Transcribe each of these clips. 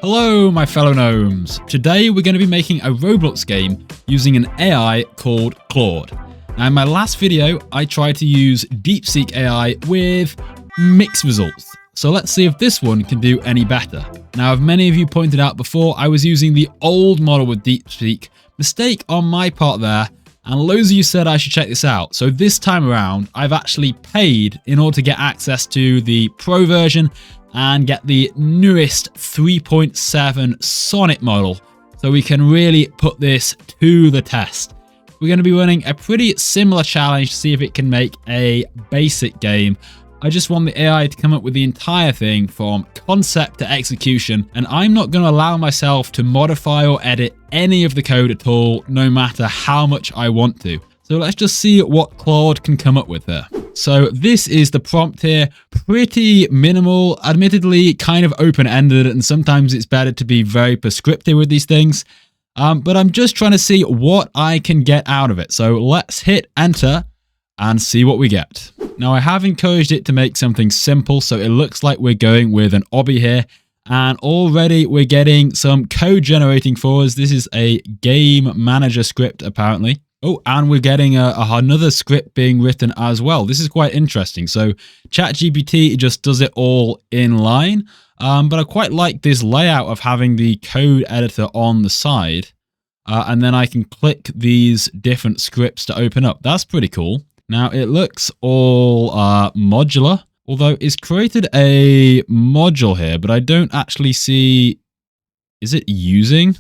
Hello, my fellow gnomes. Today we're going to be making a Roblox game using an AI called Claude. Now, in my last video, I tried to use DeepSeek AI with mixed results. So let's see if this one can do any better. Now, as many of you pointed out before, I was using the old model with DeepSeek. Mistake on my part there, and loads of you said I should check this out. So this time around, I've actually paid in order to get access to the Pro version and get the newest 3.7 Sonnet model, so we can really put this to the test. We're going to be running a pretty similar challenge to see if it can make a basic game. I just want the AI to come up with the entire thing from concept to execution, and I'm not going to allow myself to modify or edit any of the code at all, no matter how much I want to. So let's just see what Claude can come up with here. So this is the prompt here, pretty minimal, admittedly kind of open-ended, and sometimes it's better to be very prescriptive with these things. But I'm just trying to see what I can get out of it. So let's hit enter and see what we get. Now I have encouraged it to make something simple, so it looks like we're going with an obby here. And already we're getting some code generating for us. This is a game manager script apparently. Oh, and we're getting another script being written as well. This is quite interesting. So ChatGPT just does it all in line. But I quite like this layout of having the code editor on the side. And then I can click these different scripts to open up. That's pretty cool. Now it looks all modular, although it's created a module here, but I don't actually see, is it using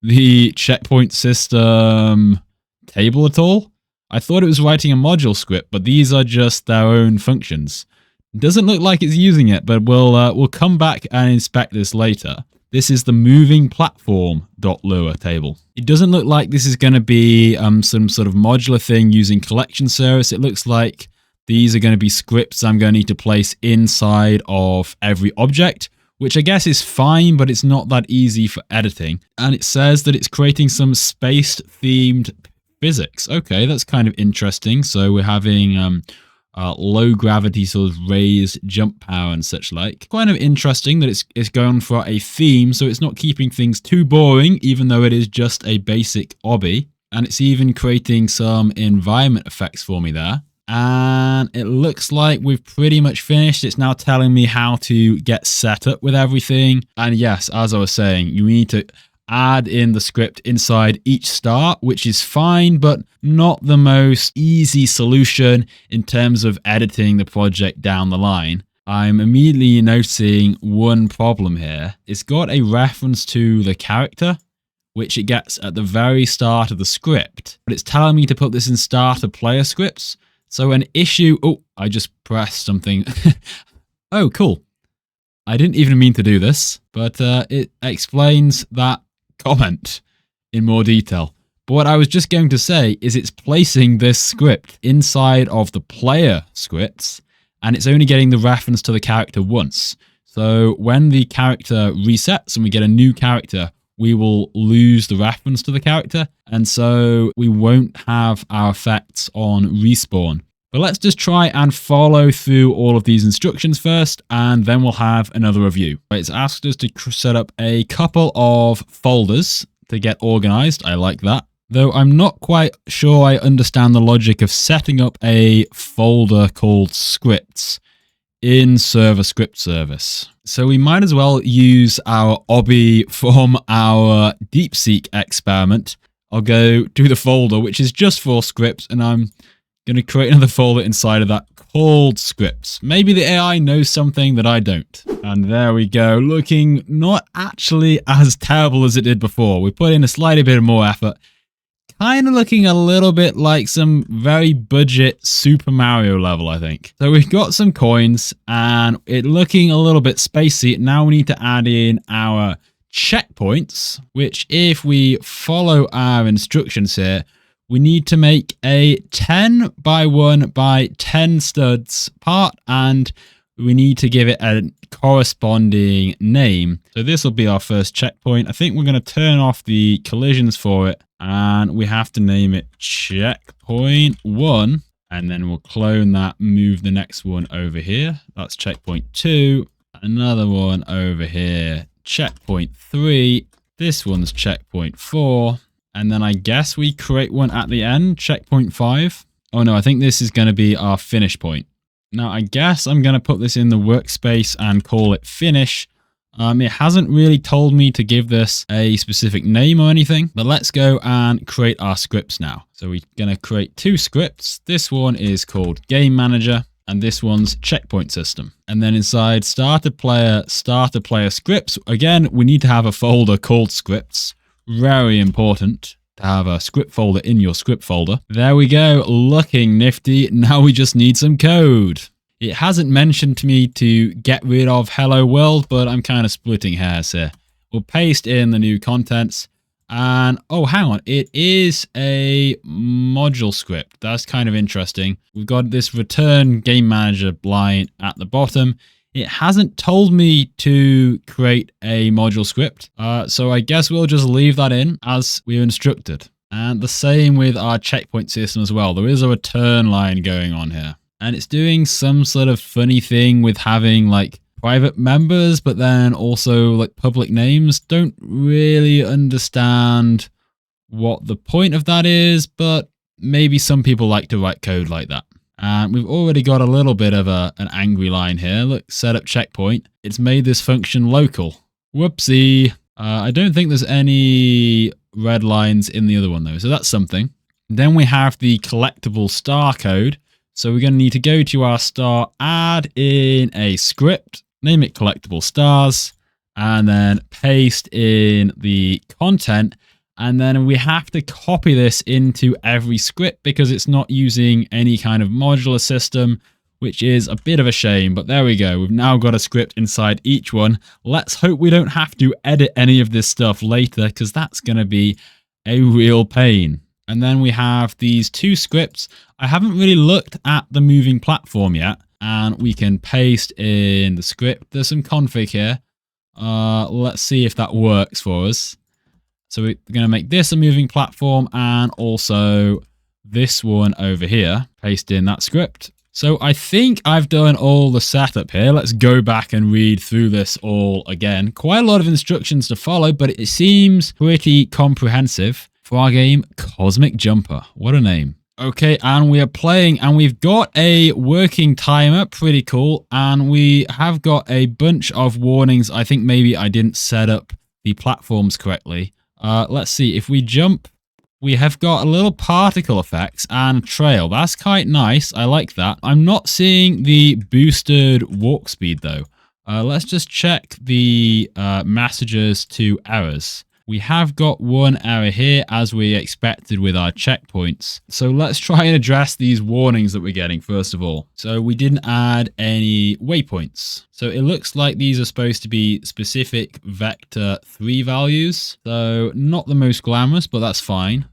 the checkpoint system table at all? I thought it was writing a module script, but these are just their own functions. It doesn't look like it's using it, but we'll come back and inspect this later. This is the moving platform.lua table. It doesn't look like this is going to be some sort of modular thing using collection service. It looks like these are going to be scripts I'm going to need to place inside of every object, which I guess is fine, but it's not that easy for editing. And it says that it's creating some space-themed physics. Okay, that's kind of interesting. So we're having low gravity sort of raised jump power and such like. Kind of interesting that it's going for a theme, so it's not keeping things too boring, even though it is just a basic obby. And it's even creating some environment effects for me there. And it looks like we've pretty much finished. It's now telling me how to get set up with everything. And yes, as I was saying, you need to add in the script inside each start, which is fine, but not the most easy solution in terms of editing the project down the line. I'm immediately noticing one problem here. It's got a reference to the character, which it gets at the very start of the script, but it's telling me to put this in starter player scripts. So an issue, oh, I just pressed something. Oh, cool. I didn't even mean to do this, but it explains that comment in more detail. But what I was just going to say is it's placing this script inside of the player scripts, and it's only getting the reference to the character once. So when the character resets and we get a new character, we will lose the reference to the character, and so we won't have our effects on respawn. But let's just try and follow through all of these instructions first, and then we'll have another review. It's asked us to set up a couple of folders to get organized. I like that. Though I'm not quite sure I understand the logic of setting up a folder called scripts in server script service. So we might as well use our obby from our DeepSeek experiment. I'll go to the folder, which is just for scripts, and I'm going to create another folder inside of that called scripts. Maybe the AI knows something that I don't. And there we go, looking not actually as terrible as it did before. We put in a slightly bit more effort. Kind of looking a little bit like some very budget Super Mario level, I think. So we've got some coins and it looking a little bit spacey. Now we need to add in our checkpoints, which if we follow our instructions here, we need to make a 10 by 1 by 10 studs part, and we need to give it a corresponding name. So this will be our first checkpoint. I think we're going to turn off the collisions for it, and we have to name it checkpoint 1, and then we'll clone that, move the next one over here. That's checkpoint 2, another one over here, checkpoint 3. This one's checkpoint 4. And then I guess we create one at the end, checkpoint 5. Oh no, I think this is going to be our finish point. Now, I guess I'm going to put this in the workspace and call it finish. It hasn't really told me to give this a specific name or anything, but let's go and create our scripts now. So we're going to create 2 scripts. This one is called Game Manager, and this one's Checkpoint System. And then inside starter player scripts, again, we need to have a folder called scripts. Very important to have a script folder in your script folder. There we go, looking nifty. Now we just need some code. It hasn't mentioned to me to get rid of hello world, but I'm kind of splitting hairs here. We'll paste in the new contents. And, oh, hang on. It is a module script. That's kind of interesting. We've got this return game manager line at the bottom. It hasn't told me to create a module script. So I guess we'll just leave that in as we're instructed. And the same with our checkpoint system as well. There is a return line going on here. And it's doing some sort of funny thing with having like private members, but then also like public names. Don't really understand what the point of that is, but maybe some people like to write code like that. And we've already got a little bit of an angry line here. Look, setup checkpoint. It's made this function local. Whoopsie. I don't think there's any red lines in the other one though, so that's something. Then we have the collectible star code. So we're going to need to go to our star, add in a script, name it collectible stars, and then paste in the content. And then we have to copy this into every script because it's not using any kind of modular system, which is a bit of a shame. But there we go. We've now got a script inside each one. Let's hope we don't have to edit any of this stuff later because that's going to be a real pain. And then we have these 2 scripts. I haven't really looked at the moving platform yet, and we can paste in the script. There's some config here. Let's see if that works for us. So we're going to make this a moving platform and also this one over here. Paste in that script. So I think I've done all the setup here. Let's go back and read through this all again. Quite a lot of instructions to follow, but it seems pretty comprehensive. For our game, Cosmic Jumper. What a name. Okay, and we are playing, and we've got a working timer. Pretty cool. And we have got a bunch of warnings. I think maybe I didn't set up the platforms correctly. Let's see. If we jump, we have got a little particle effects and trail. That's quite nice. I like that. I'm not seeing the boosted walk speed, though. Let's just check the messages to errors. We have got one error here as we expected with our checkpoints. So let's try and address these warnings that we're getting first of all. So we didn't add any waypoints. So it looks like these are supposed to be specific vector 3 values. So not the most glamorous, but that's fine.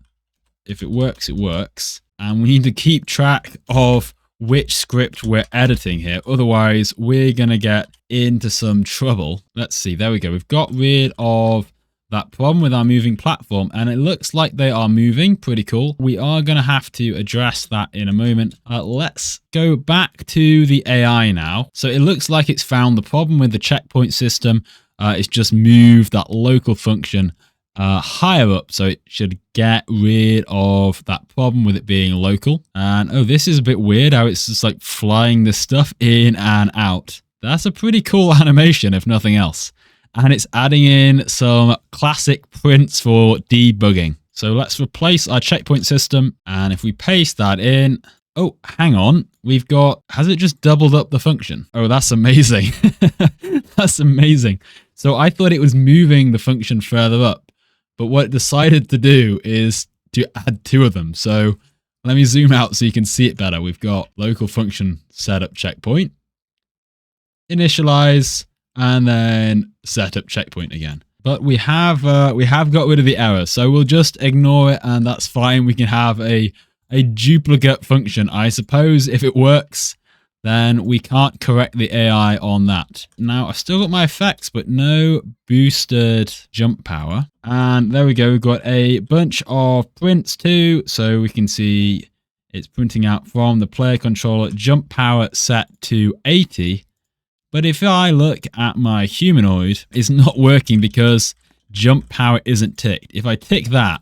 If it works, it works. And we need to keep track of which script we're editing here. Otherwise, we're going to get into some trouble. Let's see. There we go. We've got rid of that problem with our moving platform, and it looks like they are moving. Pretty cool. We are going to have to address that in a moment. Let's go back to the AI now. So it looks like it's found the problem with the checkpoint system. It's just moved that local function higher up, so it should get rid of that problem with it being local. And oh, this is a bit weird how it's just like flying this stuff in and out. That's a pretty cool animation, if nothing else. And it's adding in some classic prints for debugging. So let's replace our checkpoint system. And if we paste that in, oh, hang on. We've got, has it just doubled up the function? Oh, that's amazing. That's amazing. So I thought it was moving the function further up, but what it decided to do is to add 2 of them. So let me zoom out so you can see it better. We've got local function setup checkpoint, initialize, and then setup checkpoint again. But we have got rid of the error, so we'll just ignore it, and that's fine. We can have a duplicate function. I suppose if it works, then we can't correct the AI on that. Now, I've still got my effects, but no boosted jump power. And there we go. We've got a bunch of prints too, so we can see it's printing out from the player controller. Jump power set to 80. But if I look at my humanoid, it's not working because jump power isn't ticked. If I tick that,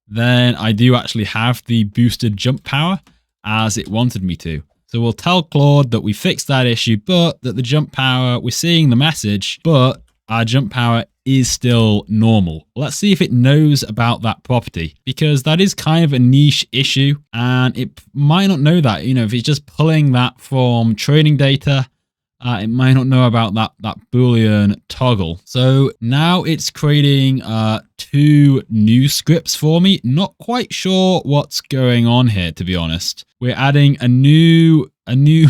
then I do actually have the boosted jump power as it wanted me to. So we'll tell Claude that we fixed that issue, but that the jump power, we're seeing the message, but our jump power is still normal. Let's see if it knows about that property, because that is kind of a niche issue and it might not know that. If it's just pulling that from training data, it might not know about that Boolean toggle. So now it's creating 2 new scripts for me. Not quite sure what's going on here, to be honest. We're adding a new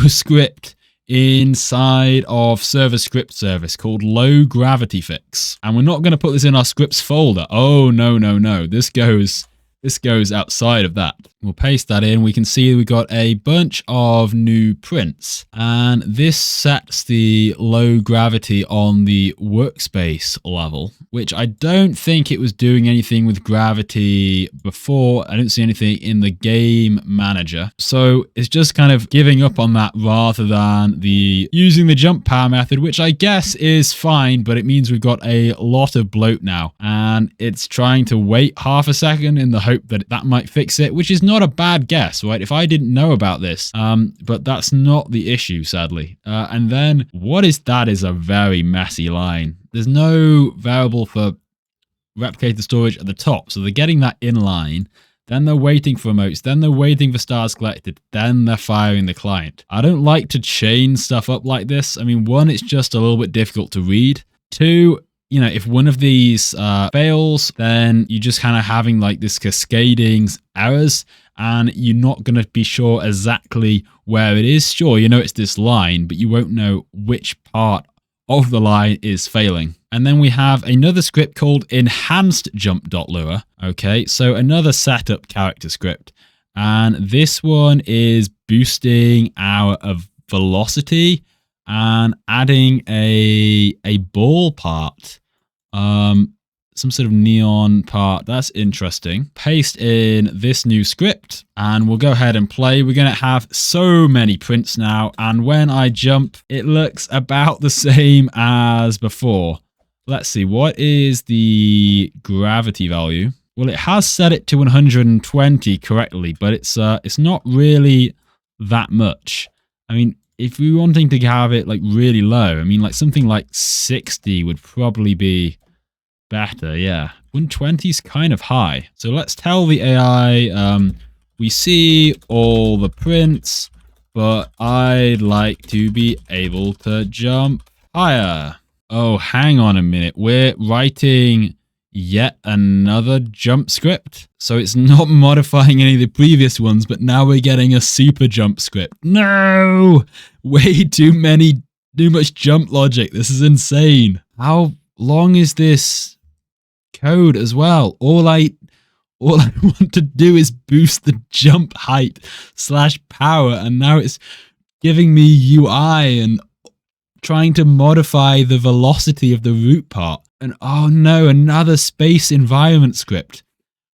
script inside of server script service called low gravity fix. And we're not going to put this in our scripts folder. Oh, no. This goes outside of that. We'll paste that in. We can see we got a bunch of new prints, and this sets the low gravity on the workspace level, which I don't think it was doing anything with gravity before. I don't see anything in the game manager. So it's just kind of giving up on that rather than using the jump power method, which I guess is fine, but it means we've got a lot of bloat now, and it's trying to wait half a second in the hope that might fix it, which is not a bad guess, right? If I didn't know about this, but that's not the issue, sadly. And then what is that is a very messy line. There's no variable for replicator storage at the top, so they're getting that in line. Then they're waiting for emotes, then they're waiting for stars collected, then they're firing the client. I don't like to chain stuff up like this. I mean, 1, it's just a little bit difficult to read. 2, if one of these fails, then you're just kind of having like this cascading errors, and you're not going to be sure exactly where it is. Sure, it's this line, but you won't know which part of the line is failing. And then we have another script called enhanced jump.lure. Okay, so another setup character script. And this one is boosting our velocity and adding a ball part. Some sort of neon part. That's interesting. Paste in this new script and we'll go ahead and play. We're going to have so many prints now. And when I jump, it looks about the same as before. Let's see. What is the gravity value? Well, it has set it to 120 correctly, but it's not really that much. I mean, if we're wanting to have it like really low, I mean, like something like 60 would probably be better. Yeah, 120 is kind of high. So let's tell the AI, we see all the prints, but I'd like to be able to jump higher. Oh, hang on a minute. We're writing yet another jump script. So it's not modifying any of the previous ones, but now we're getting a super jump script. No! Way too much jump logic. This is insane. How long is this code as well? All I want to do is boost the jump height / power, and now it's giving me UI and trying to modify the velocity of the root part. And oh no, another space environment script.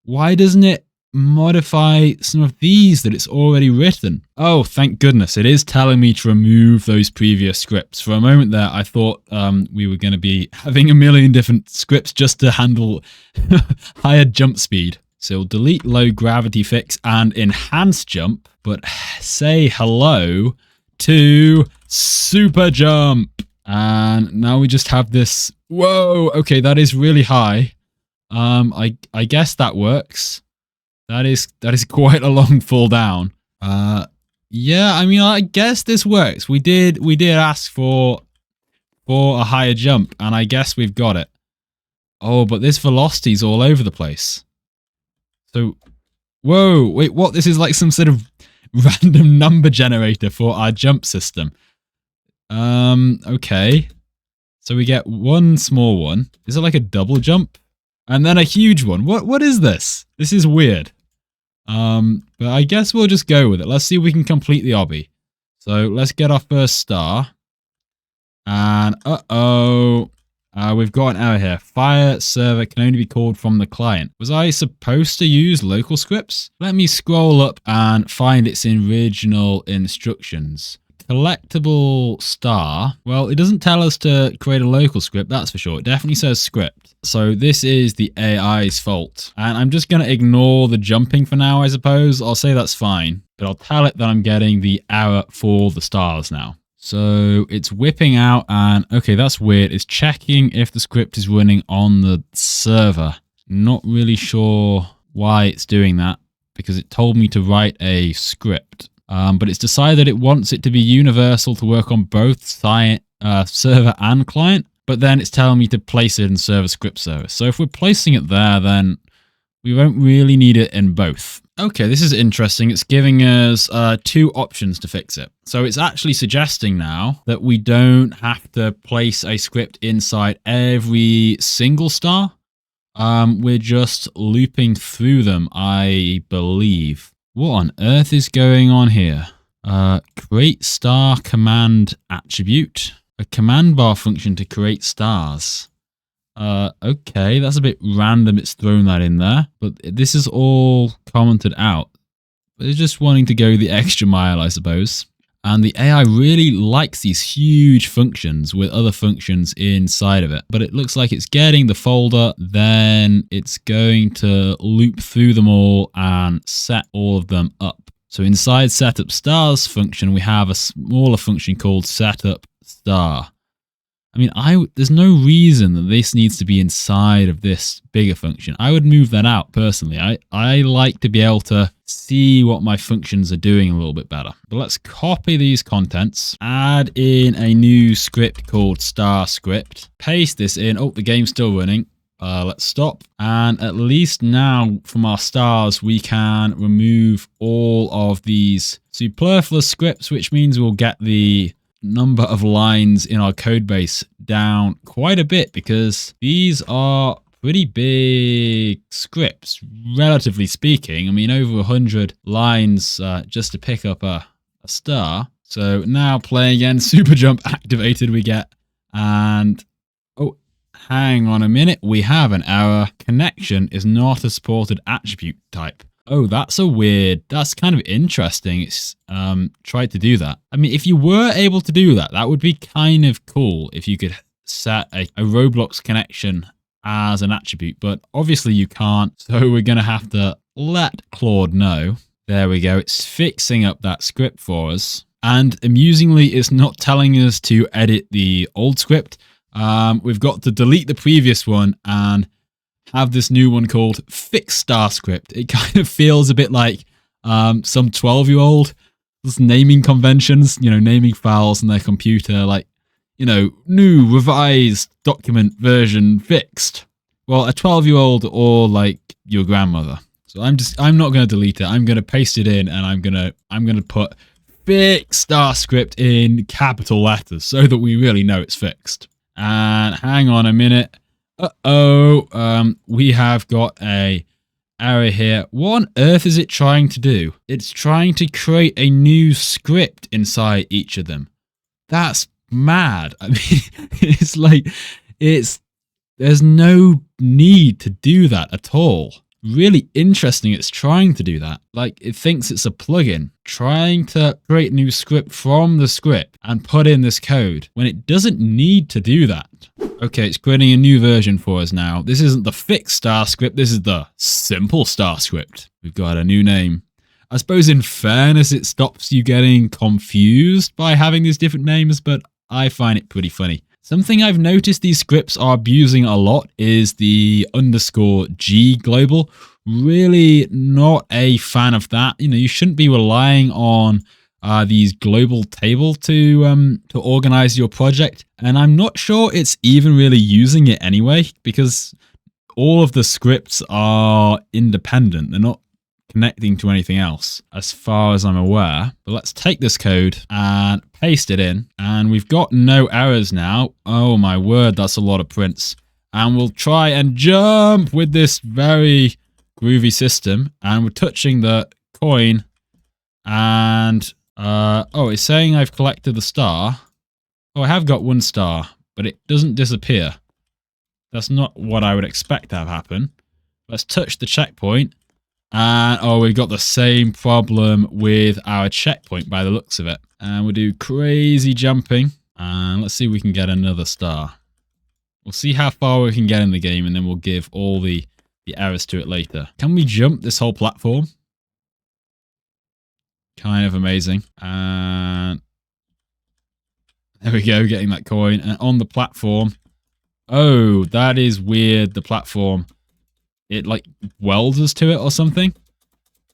Why doesn't it modify some of these that it's already written? Oh, thank goodness. It is telling me to remove those previous scripts. For a moment there, I thought we were going to be having a million different scripts just to handle higher jump speed. So we'll delete low gravity fix and enhance jump, but say hello to super jump. And now we just have this. Whoa, okay, that is really high. I guess that works. That is quite a long fall down. Yeah, I mean, I guess this works. We did ask for a higher jump, and I guess we've got it. Oh, but this velocity's all over the place. So, whoa, wait, what? This is like some sort of random number generator for our jump system. Okay. So we get one small one. Is it like a double jump? And then a huge one. What is this? This is weird. But I guess we'll just go with it. Let's see if we can complete the obby. So let's get our first star. And we've got an error here. Fire server can only be called from the client. Was I supposed to use local scripts? Let me scroll up and find its original instructions. collectible star. Well, it doesn't tell us to create a local script, that's for sure. It definitely says script. So this is the AI's fault. And I'm just going to ignore the jumping for now, I suppose. I'll say that's fine. But I'll tell it that I'm getting the error for the stars now. So it's whipping out and, okay, that's weird. It's checking if the script is running on the server. Not really sure why it's doing that because it told me to write a script. But it's decided it wants it to be universal to work on both server and client. But then it's telling me to place it in server script service. So if we're placing it there, then we won't really need it in both. Okay, this is interesting. It's giving us two options to fix it. So it's actually suggesting now that we don't have to place a script inside every single star. We're just looping through them, I believe. What on earth is going on here? Create star command attribute. A command bar function to create stars. Okay, that's a bit random. It's thrown that in there, but this is all commented out. It's just wanting to go the extra mile, I suppose. And the AI really likes these huge functions with other functions inside of it. But it looks like it's getting the folder, then it's going to loop through them all and set all of them up. So inside setup stars function, we have a smaller function called setup star. I mean, there's no reason that this needs to be inside of this bigger function. I would move that out personally. I like to be able to see what my functions are doing a little bit better. But let's copy these contents, add in a new script called star script, paste this in. Oh, the game's still running. Let's stop. And at least now from our stars, we can remove all of these superfluous scripts, which means we'll get the number of lines in our code base down quite a bit because these are pretty big scripts, relatively speaking. I mean, over 100 lines just to pick up a star. So now playing again, super jump activated we get. And, oh, hang on a minute. We have an error. Connection is not a supported attribute type. Oh, that's kind of interesting. It's tried to do that. I mean, if you were able to do that, that would be kind of cool if you could set a Roblox connection as an attribute, but obviously you can't. So we're going to have to let Claude know. There we go. It's fixing up that script for us. And amusingly, it's not telling us to edit the old script. We've got to delete the previous one and have this new one called Fix Star Script. It kind of feels a bit like some 12-year-old naming conventions, naming files on their computer, like, new revised document version fixed. Well, a 12-year-old or like your grandmother. So I'm not going to delete it. I'm going to paste it in and I'm going to put Fix Star Script in capital letters so that we really know it's fixed. And hang on a minute. We have got a error here. What on earth is it trying to do? It's trying to create a new script inside each of them. That's mad. I mean, it's like, there's no need to do that at all. Really interesting it's trying to do that. Like, it thinks it's a plugin trying to create a new script from the script and put in this code when it doesn't need to do that. Okay, it's creating a new version for us now. This isn't the fixed star script. This is the simple star script. We've got a new name. I suppose in fairness, it stops you getting confused by having these different names, but I find it pretty funny. Something I've noticed these scripts are abusing a lot is the _G global. Really not a fan of that. You shouldn't be relying on these global table to organize your project. And I'm not sure it's even really using it anyway, because all of the scripts are independent. They're not connecting to anything else as far as I'm aware. But let's take this code and paste it in. And we've got no errors now. Oh my word, that's a lot of prints. And we'll try and jump with this very groovy system. And we're touching the coin. And, oh, it's saying I've collected the star. Oh, I have got one star, but it doesn't disappear. That's not what I would expect to have happen. Let's touch the checkpoint. And oh, we've got the same problem with our checkpoint by the looks of it. And we'll do crazy jumping. And let's see if we can get another star. We'll see how far we can get in the game, and then we'll give all the errors to it later. Can we jump this whole platform? Kind of amazing. And there we go, getting that coin. And on the platform, oh, that is weird. The platform, it like welds us to it or something.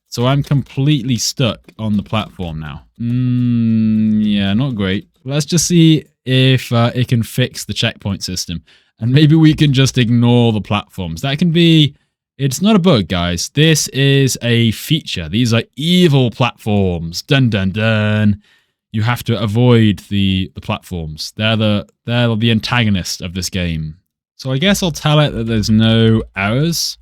So I'm completely stuck on the platform now. Yeah, not great. Let's just see if it can fix the checkpoint system. And maybe we can just ignore the platforms. That can be... It's not a bug, guys. This is a feature. These are evil platforms. Dun, dun, dun. You have to avoid the platforms. They're the antagonist of this game. So I guess I'll tell it that there's no errors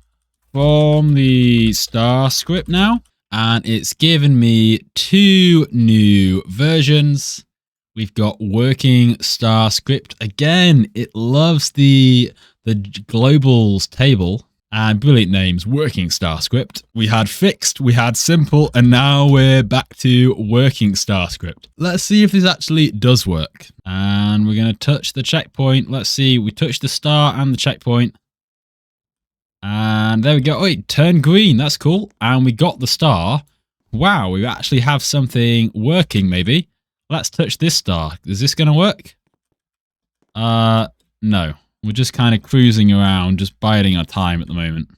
from the star script now. And it's given me 2 new versions. We've got working star script. Again, it loves the globals table. And brilliant names, working star script. We had fixed, we had simple, and now we're back to working star script. Let's see if this actually does work. And we're going to touch the checkpoint. Let's see, we touched the star and the checkpoint. And there we go. Oh, it turned green. That's cool. And we got the star. Wow, we actually have something working, maybe. Let's touch this star. Is this going to work? No. We're just kind of cruising around, just biding our time at the moment.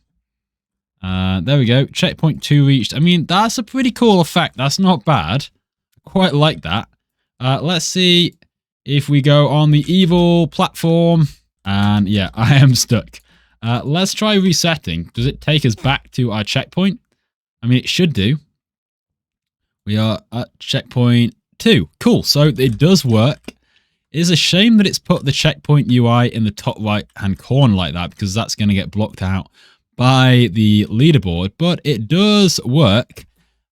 There we go. Checkpoint 2 reached. I mean, that's a pretty cool effect. That's not bad. I quite like that. Let's see if we go on the evil platform. And yeah, I am stuck. Let's try resetting. Does it take us back to our checkpoint? I mean, it should do. We are at checkpoint 2. Cool. So it does work. It is a shame that it's put the checkpoint UI in the top right hand corner like that, because that's going to get blocked out by the leaderboard, but it does work.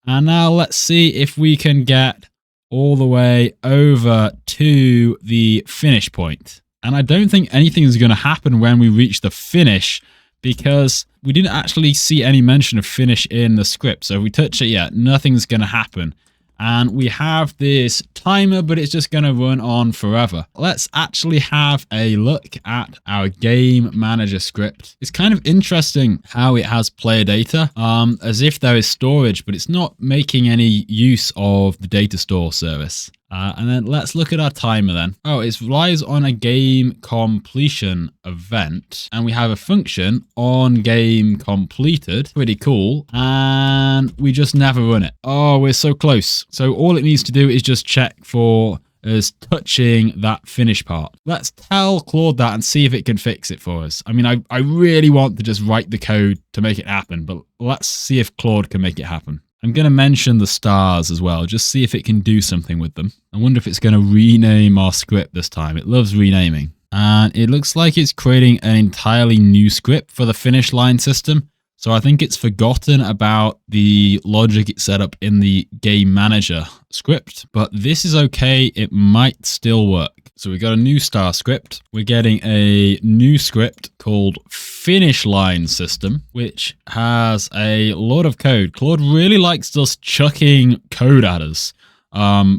And now let's see if we can get all the way over to the finish point. And I don't think anything is going to happen when we reach the finish, because we didn't actually see any mention of finish in the script. So if we touch it yet, nothing's going to happen. And we have this timer, but it's just going to run on forever. Let's actually have a look at our game manager script. It's kind of interesting how it has player data, as if there is storage, but it's not making any use of the data store service. And then let's look at our timer then. Oh, it relies on a game completion event. And we have a function on game completed. Pretty cool. And we just never run it. Oh, we're so close. So all it needs to do is just check for us touching that finish part. Let's tell Claude that and see if it can fix it for us. I mean, I really want to just write the code to make it happen, but let's see if Claude can make it happen. I'm going to mention the stars as well, just see if it can do something with them. I wonder if it's going to rename our script this time. It loves renaming. And it looks like it's creating an entirely new script for the finish line system. So I think it's forgotten about the logic it set up in the game manager script, but this is okay. It might still work. So we got a new star script. We're getting a new script called finish line system, which has a lot of code. Claude really likes just chucking code at us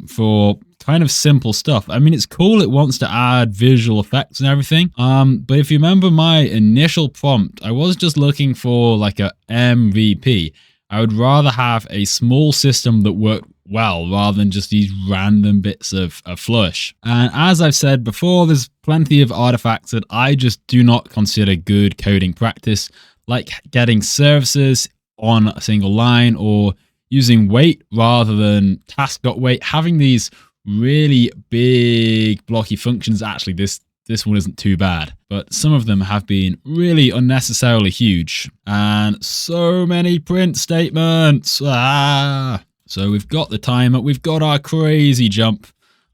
for kind of simple stuff. I mean, it's cool. It wants to add visual effects and everything. But if you remember my initial prompt, I was just looking for like a MVP. I would rather have a small system that worked well rather than just these random bits of flourish. And as I've said before, there's plenty of artifacts that I just do not consider good coding practice, like getting services on a single line or using wait rather than task.wait. Having these really big blocky functions, actually this one isn't too bad, but some of them have been really unnecessarily huge and so many print statements. So we've got the timer, we've got our crazy jump.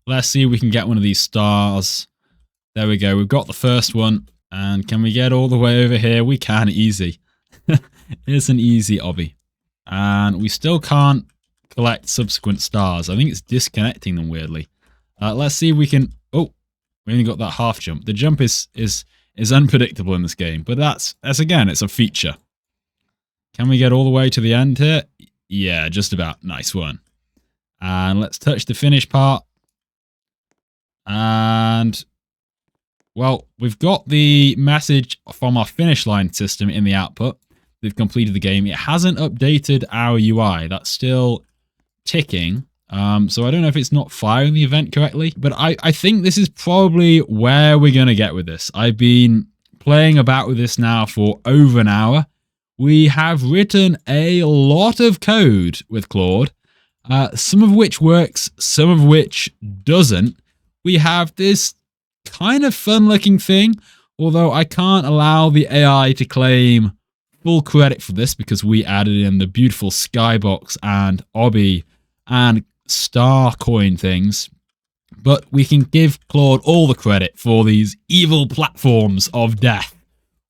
Let's see if we can get one of these stars. There we go, we've got the first one. And can we get all the way over here? We can, easy. It's an easy obby. And we still can't collect subsequent stars. I think it's disconnecting them weirdly. Let's see if we can... Oh, we only got that half jump. The jump is unpredictable in this game, but that's again, it's a feature. Can we get all the way to the end here? Yeah, just about. Nice one. And let's touch the finish part. And, well, we've got the message from our finish line system in the output. We've completed the game. It hasn't updated our UI. That's still ticking. So I don't know if it's not firing the event correctly, but I think this is probably where we're going to get with this. I've been playing about with this now for over an hour. We have written a lot of code with Claude, some of which works, some of which doesn't. We have this kind of fun-looking thing, although I can't allow the AI to claim full credit for this because we added in the beautiful skybox and obby and star coin things. But we can give Claude all the credit for these evil platforms of death,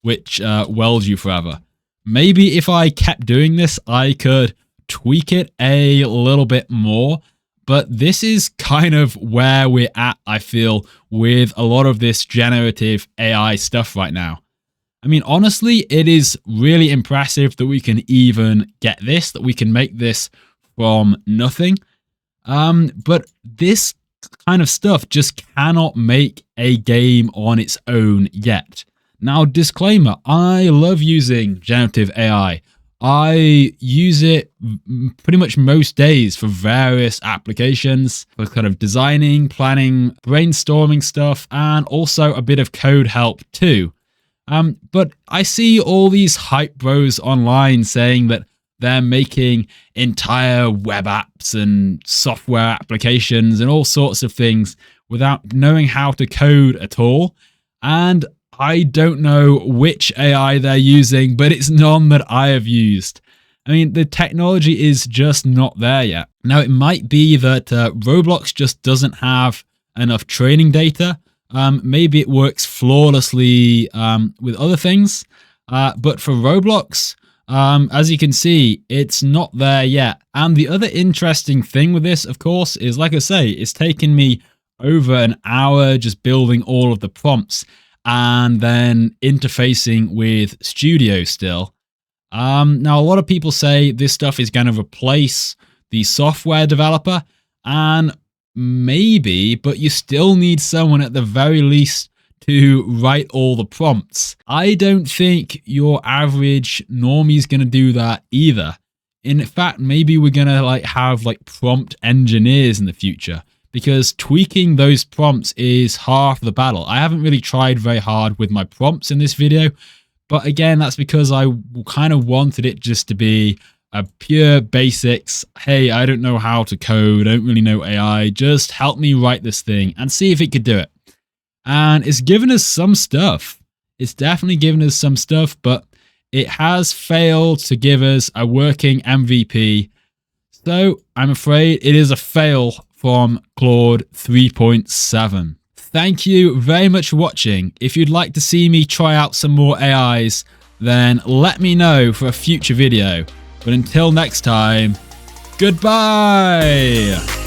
which weld you forever. Maybe if I kept doing this, I could tweak it a little bit more. But this is kind of where we're at, I feel, with a lot of this generative AI stuff right now. I mean, honestly, it is really impressive that we can even get this, that we can make this from nothing. But this kind of stuff just cannot make a game on its own yet. Now, disclaimer, I love using generative AI. I use it pretty much most days for various applications, for kind of designing, planning, brainstorming stuff, and also a bit of code help too. But I see all these hype bros online saying that they're making entire web apps and software applications and all sorts of things without knowing how to code at all. And I don't know which AI they're using, but it's none that I have used. I mean, the technology is just not there yet. Now, it might be that Roblox just doesn't have enough training data. Maybe it works flawlessly with other things. But for Roblox, as you can see, it's not there yet. And the other interesting thing with this, of course, is, like I say, it's taken me over an hour just building all of the prompts and then interfacing with Studio still. Now, a lot of people say this stuff is going to replace the software developer, and maybe, but you still need someone at the very least to write all the prompts. I don't think your average normie is going to do that either. In fact, maybe we're going to have prompt engineers in the future, because tweaking those prompts is half the battle. I haven't really tried very hard with my prompts in this video, but again, that's because I kind of wanted it just to be a pure basics. Hey, I don't know how to code, I don't really know AI, just help me write this thing and see if it could do it. And it's given us some stuff. It's definitely given us some stuff, but it has failed to give us a working MVP. So I'm afraid it is a fail from Claude 3.7. Thank you very much for watching. If you'd like to see me try out some more AIs, then let me know for a future video. But until next time, goodbye!